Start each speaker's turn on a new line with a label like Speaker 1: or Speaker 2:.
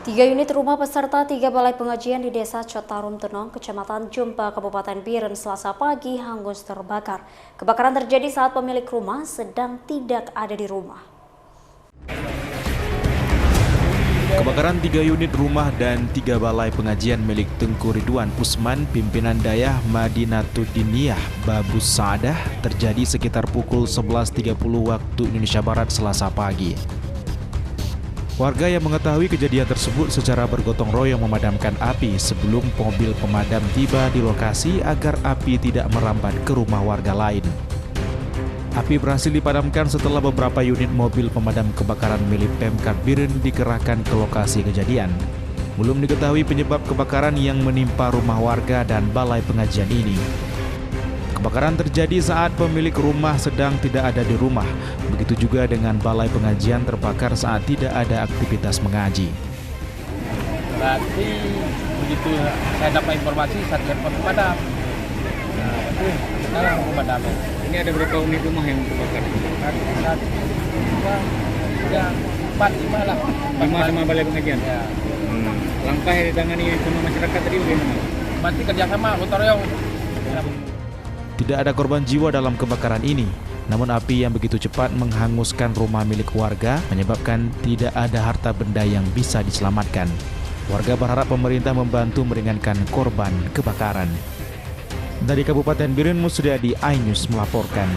Speaker 1: Tiga unit rumah beserta 3 balai pengajian di Desa Cotarum Tenong, Kecamatan Jumpa, Kabupaten Biren, Selasa pagi hangus terbakar. Kebakaran terjadi saat pemilik rumah sedang tidak ada di rumah.
Speaker 2: Kebakaran 3 unit rumah dan 3 balai pengajian milik Tengku Ridwan Usman, pimpinan Dayah Madinatuddiniyah Babus Sa'adah, terjadi sekitar pukul 11.30 waktu Indonesia Barat Selasa pagi. Warga yang mengetahui kejadian tersebut secara bergotong royong memadamkan api sebelum mobil pemadam tiba di lokasi agar api tidak merambat ke rumah warga lain. Api berhasil dipadamkan setelah beberapa unit mobil pemadam kebakaran milik Pemkab Biren dikerahkan ke lokasi kejadian. Belum diketahui penyebab kebakaran yang menimpa rumah warga dan balai pengajian ini. Kebakaran terjadi saat pemilik rumah sedang tidak ada di rumah. Begitu juga dengan balai pengajian terbakar saat tidak ada aktivitas mengaji.
Speaker 3: Berarti begitu saya dapat informasi, saya telepon pemadam. Nah, itu sekarang pemadam.
Speaker 4: Ini ada berapa unit rumah yang terbakar?
Speaker 3: Satu, dua, tiga, empat, lima lah.
Speaker 4: 5 sama balai pengajian?
Speaker 3: Ya.
Speaker 4: Langkah yang ditangani sama masyarakat tadi bagaimana?
Speaker 3: Berarti kerjasama gotong royong.
Speaker 2: Tidak ada korban jiwa dalam kebakaran ini. Namun api yang begitu cepat menghanguskan rumah milik warga menyebabkan tidak ada harta benda yang bisa diselamatkan. Warga berharap pemerintah membantu meringankan korban kebakaran. Dari Kabupaten Biren, Musriadi, iNews melaporkan.